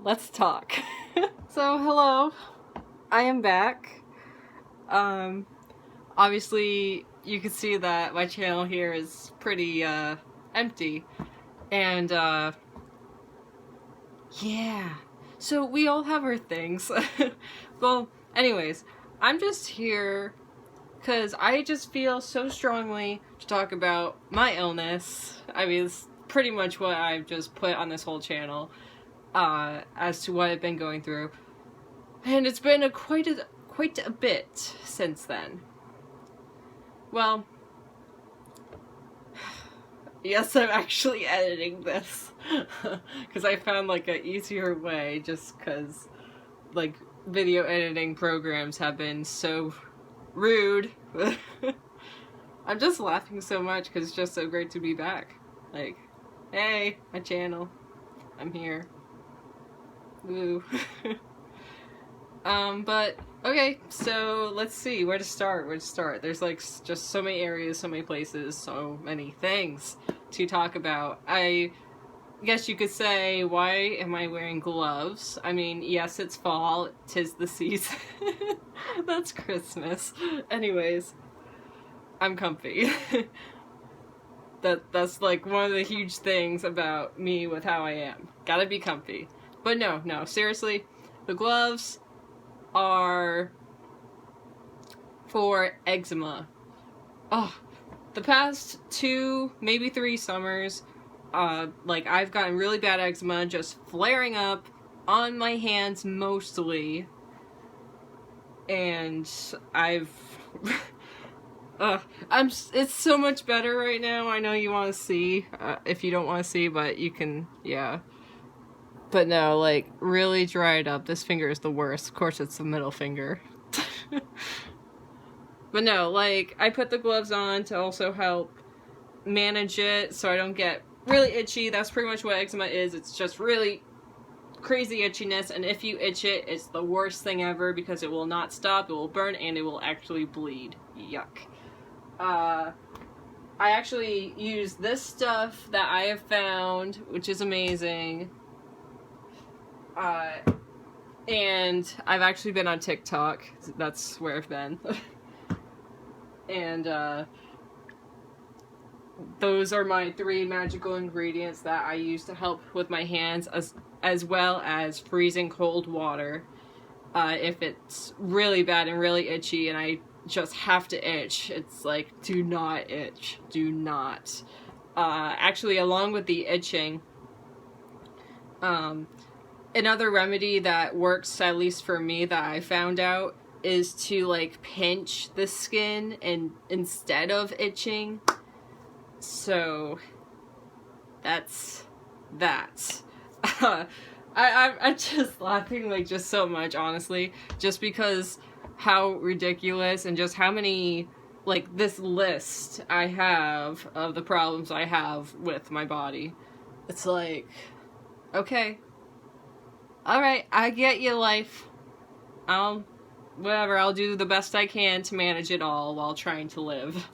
let's talk. So, hello. I am back. Obviously, you can see that my channel here is pretty, empty. And, yeah. So, we all have our things. Well, anyways, I'm just here because I just feel so strongly to talk about my illness. I mean, it's pretty much what I've just put on this whole channel, as to what I've been going through. And it's been quite a bit since then. Well, yes, I'm actually editing this, because I found, like, an easier way, just because, like, video editing programs have been so rude. I'm just laughing so much because it's just so great to be back. Like, hey, my channel. I'm here. Woo. But, okay, so let's see where to start. There's, like, just so many areas, so many places, so many things to talk about. I guess you could say, why am I wearing gloves? I mean, yes, it's fall, 'tis the season. That's Christmas. Anyways, I'm comfy. That's like one of the huge things about me with how I am. Gotta be comfy. But no, seriously, the gloves are for eczema. Oh, the past 2, maybe 3 summers, like, I've gotten really bad eczema just flaring up on my hands mostly, and I've it's so much better right now. I know you want to see, if you don't want to see, but you can, yeah. But no, like, really dried up. This finger is the worst. Of course, it's the middle finger. But no, like, I put the gloves on to also help manage it so I don't get really itchy. That's pretty much what eczema is. It's just really crazy itchiness, and if you itch it, it's the worst thing ever because it will not stop, it will burn, and it will actually bleed. Yuck. I actually use this stuff that I have found, which is amazing. And I've actually been on TikTok. That's where I've been. And, those are my 3 magical ingredients that I use to help with my hands, as well as freezing cold water. If it's really bad and really itchy and I just have to itch, it's like, do not itch. Do not. Actually, along with the itching, another remedy that works, at least for me, that I found out, is to, like, pinch the skin and instead of itching. So that's that. I'm just laughing, like, just so much, honestly, just because how ridiculous and just how many, like, this list I have of the problems I have with my body. It's like, okay, alright, I get you, life. I'll do the best I can to manage it all while trying to live.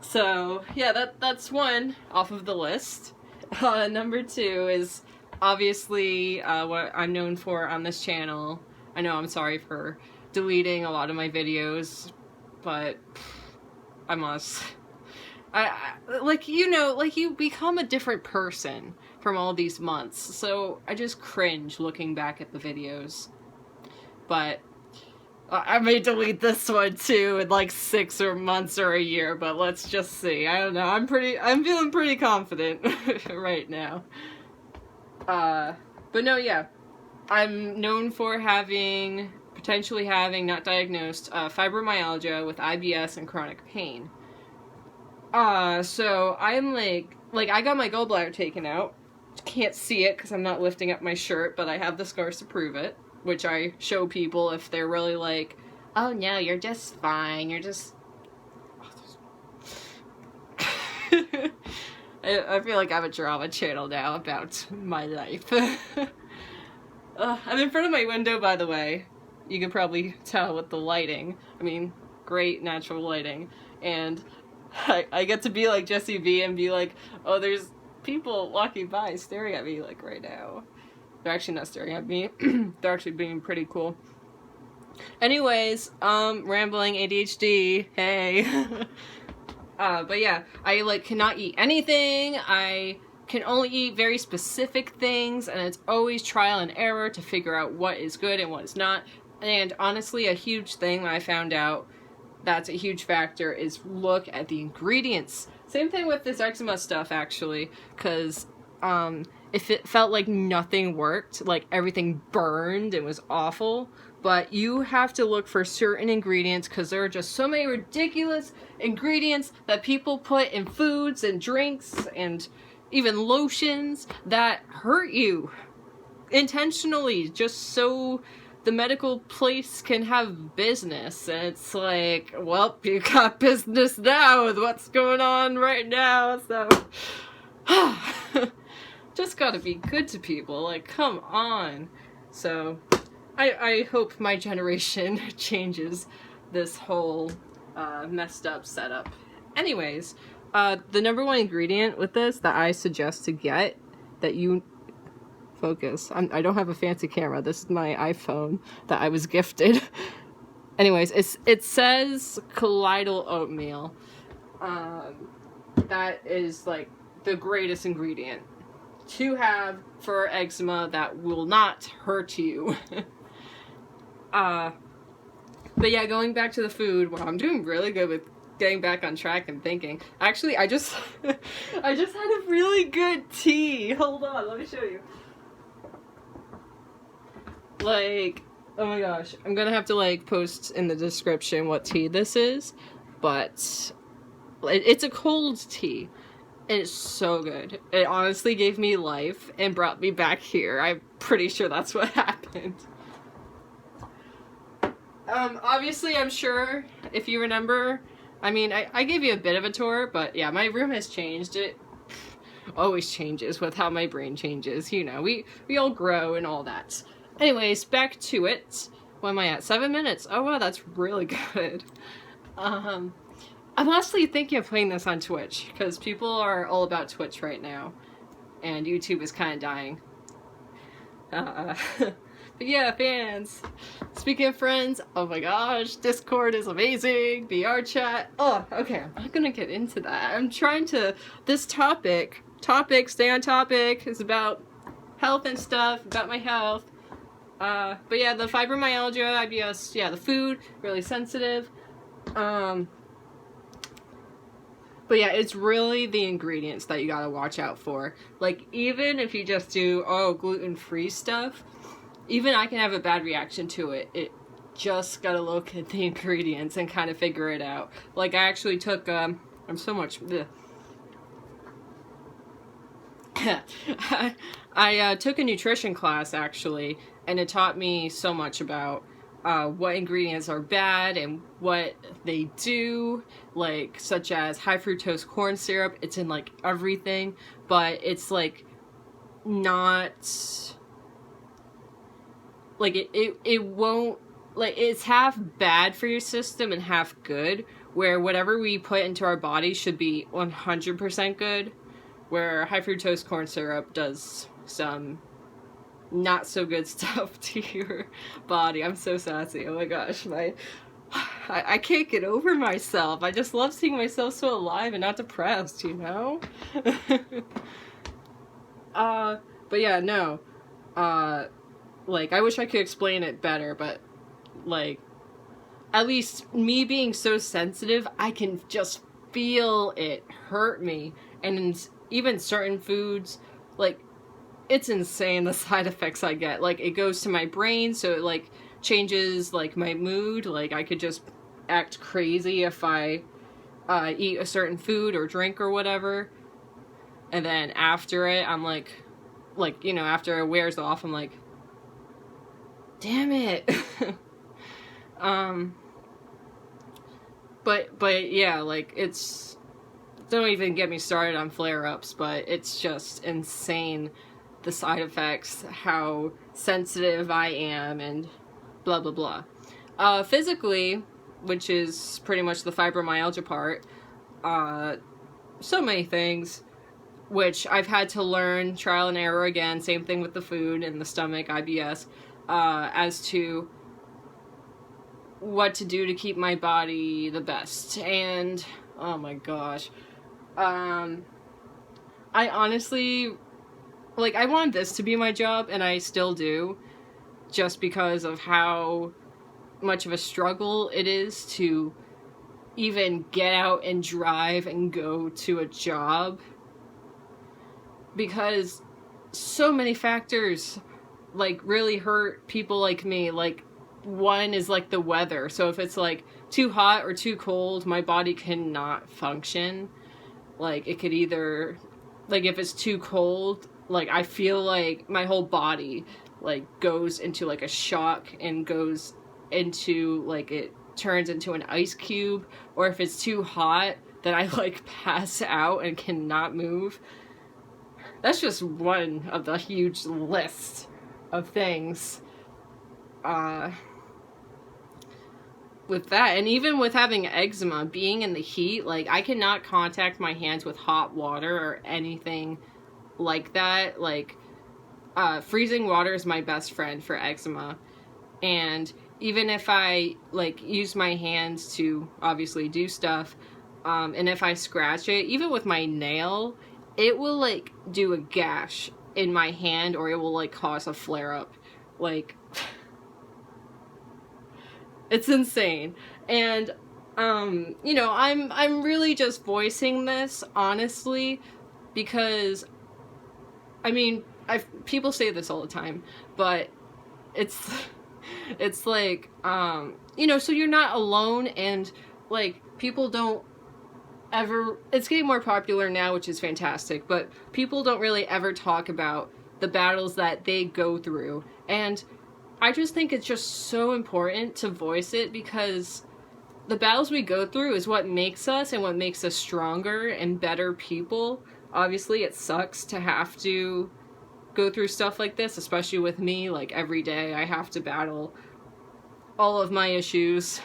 So, yeah, that's one off of the list. Number 2 is obviously what I'm known for on this channel. I know, I'm sorry for deleting a lot of my videos, but I must. Like, you know, like, you become a different person from all these months, so I just cringe looking back at the videos. But I may delete this one too in like 6 or months or a year, but let's just see. I don't know. I'm feeling pretty confident right now. But no, yeah. I'm known for potentially having, not diagnosed, fibromyalgia with IBS and chronic pain. So I'm like, I got my gallbladder taken out. Can't see it because I'm not lifting up my shirt, but I have the scars to prove it, which I show people if they're really like, oh no, you're just fine, you're just... I feel like I have a drama channel now about my life. I'm in front of my window, by the way. You can probably tell with the lighting. I mean, great natural lighting. And I get to be like Jessie B and be like, oh, there's people walking by staring at me, like, right now. They're actually not staring at me. They're actually being pretty cool. Anyways, rambling ADHD, hey. But yeah, I like cannot eat anything. I can only eat very specific things, and it's always trial and error to figure out what is good and what is not. And honestly, a huge thing I found out that's a huge factor is look at the ingredients. Same thing with this eczema stuff, actually, because if it felt like nothing worked, like everything burned and was awful, but you have to look for certain ingredients because there are just so many ridiculous ingredients that people put in foods and drinks and even lotions that hurt you intentionally just so the medical place can have business. And it's like, well, you got business now with what's going on right now, so just gotta be good to people, like, come on. So I hope my generation changes this whole messed up setup. Anyways, the number one ingredient with this that I suggest to get, that you focus. I don't have a fancy camera. This is my iPhone that I was gifted. Anyways, it says colloidal oatmeal. That is like the greatest ingredient to have for eczema that will not hurt you. But yeah, going back to the food, wow, I'm doing really good with getting back on track and thinking. Actually, I just I just had a really good tea. Hold on, let me show you. Like, oh my gosh, I'm gonna have to like post in the description what tea this is, but it's a cold tea. It's so good. It honestly gave me life and brought me back here. I'm pretty sure that's what happened. Obviously, I'm sure, if you remember, I mean, I gave you a bit of a tour, but yeah, my room has changed. It always changes with how my brain changes, you know, we all grow and all that. Anyways, back to it. What am I at? 7 minutes. Oh wow, that's really good. I'm honestly thinking of playing this on Twitch, because people are all about Twitch right now, and YouTube is kind of dying. But yeah, fans. Speaking of friends, oh my gosh, Discord is amazing. VR chat. Oh, okay, I'm not gonna get into that. I'm trying to, this topic, stay on topic, is about health and stuff, about my health. But yeah, the fibromyalgia, IBS, yeah, the food, really sensitive. But yeah, it's really the ingredients that you gotta watch out for. Like, even if you just do, gluten-free stuff, even I can have a bad reaction to it. It just gotta look at the ingredients and kind of figure it out. Like, I actually took, I'm so much, I took a nutrition class, actually, and it taught me so much about what ingredients are bad and what they do, like, such as high fructose corn syrup. It's in, like, everything, but it's, like, not, like, it won't, like, it's half bad for your system and half good, where whatever we put into our body should be 100% good, where high fructose corn syrup does some not so good stuff to your body. I'm so sassy. Oh my gosh, I can't get over myself. I just love seeing myself so alive and not depressed, you know? But yeah, no. Like, I wish I could explain it better, but, like, at least me being so sensitive, I can just feel it hurt me. And even certain foods, like, it's insane the side effects I get. Like, it goes to my brain, so it, like, changes, like, my mood. Like, I could just act crazy if I eat a certain food or drink or whatever. And then after it, I'm like, you know, after it wears off, I'm like, damn it. But yeah, like, it's, don't even get me started on flare-ups, but it's just insane, the side effects, how sensitive I am, and blah blah blah. Physically, which is pretty much the fibromyalgia part, so many things. which I've had to learn trial and error again, same thing with the food and the stomach, IBS, as to what to do to keep my body the best. And oh my gosh, I honestly, like, I wanted this to be my job, and I still do, just because of how much of a struggle it is to even get out and drive and go to a job, because so many factors, like, really hurt people like me. Like, one is like the weather. So if it's like too hot or too cold, my body cannot function. Like, it could either, like, if it's too cold, like, I feel like my whole body, like, goes into, like, a shock and goes into, like, it turns into an ice cube. Or if it's too hot, then I, like, pass out and cannot move. That's just one of the huge list of things. With that, and even with having eczema, being in the heat, like, I cannot contact my hands with hot water or anything like that. Like, freezing water is my best friend for eczema. And even if I, like, use my hands to obviously do stuff, and if I scratch it, even with my nail, it will, like, do a gash in my hand, or it will, like, cause a flare-up. Like, it's insane. And, you know, I'm really just voicing this, honestly, because, I mean, people say this all the time, but it's like, you know, so you're not alone, and, like, people don't ever, it's getting more popular now, which is fantastic, but people don't really ever talk about the battles that they go through. And I just think it's just so important to voice it, because the battles we go through is what makes us and what makes us stronger and better people. Obviously, it sucks to have to go through stuff like this, especially with me. Like, every day I have to battle all of my issues.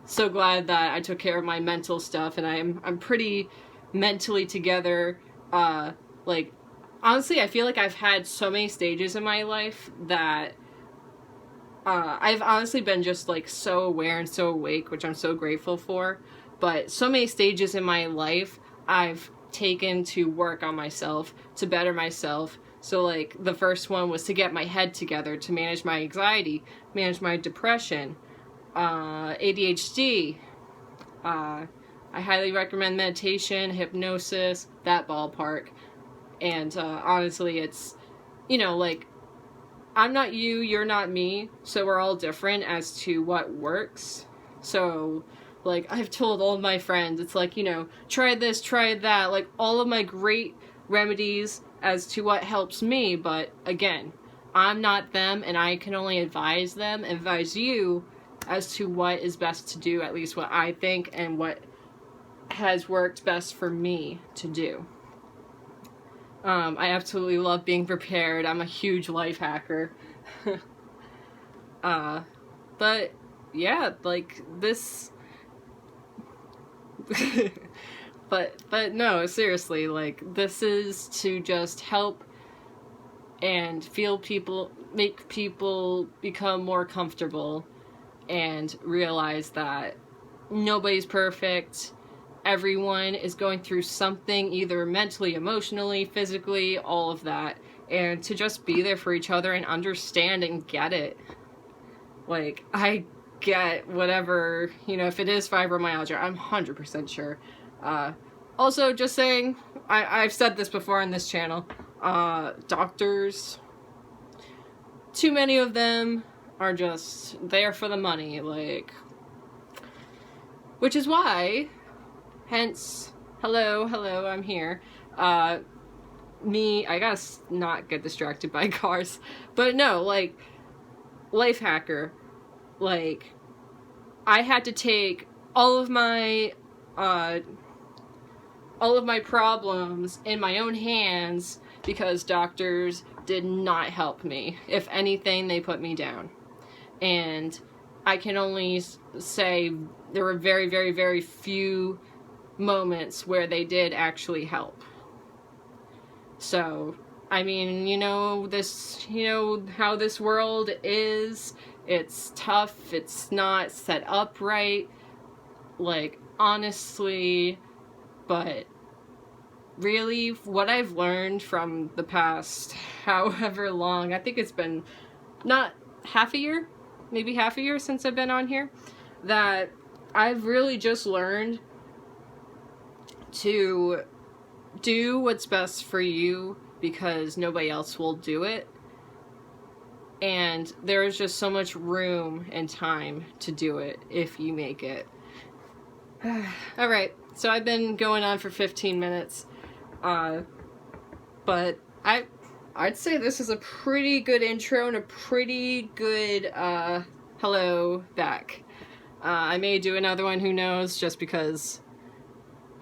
So glad that I took care of my mental stuff, and I'm pretty mentally together. Like, honestly, I feel like I've had so many stages in my life that I've honestly been just, like, so aware and so awake, which I'm so grateful for. But so many stages in my life I've taken to work on myself, to better myself. So, like, the first one was to get my head together, to manage my anxiety, manage my depression, ADHD. I highly recommend meditation, hypnosis, that ballpark. And honestly, it's, you know, like, I'm not you, you're not me, so we're all different as to what works. So, like, I've told all of my friends, it's like, you know, try this, try that, like, all of my great remedies as to what helps me, but again, I'm not them, and I can only advise them, advise you as to what is best to do, at least what I think, and what has worked best for me to do. I absolutely love being prepared. I'm a huge life hacker. But yeah, like, this but no, seriously, like, this is to just help and make people become more comfortable and realize that nobody's perfect. Everyone is going through something, either mentally, emotionally, physically, all of that. And to just be there for each other and understand and get it. Like, I get whatever, you know, if it is fibromyalgia, I'm 100% sure. Also, just saying, I've said this before on this channel, doctors, too many of them are just there for the money, like, which is why, hence, hello, I'm here. I gotta not get distracted by cars. But no, like, life hacker. Like, I had to take all of my problems in my own hands because doctors did not help me. If anything, they put me down. And I can only say there were very, very, very few moments where they did actually help. So, I mean, you know, how this world is. It's tough. It's not set up right. Like, honestly, but really, what I've learned from the past however long, I think it's been not half a year, maybe half a year since I've been on here, that I've really just learned to do what's best for you because nobody else will do it. And there's just so much room and time to do it if you make it. Alright, so I've been going on for 15 minutes. But I'd say this is a pretty good intro and a pretty good hello back. I may do another one, who knows, just because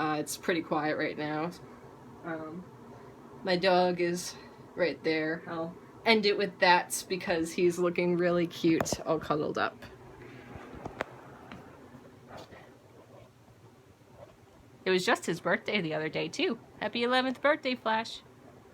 it's pretty quiet right now. My dog is right there. I'll end it with that because he's looking really cute, all cuddled up. It was just his birthday the other day, too. Happy 11th birthday, Flash.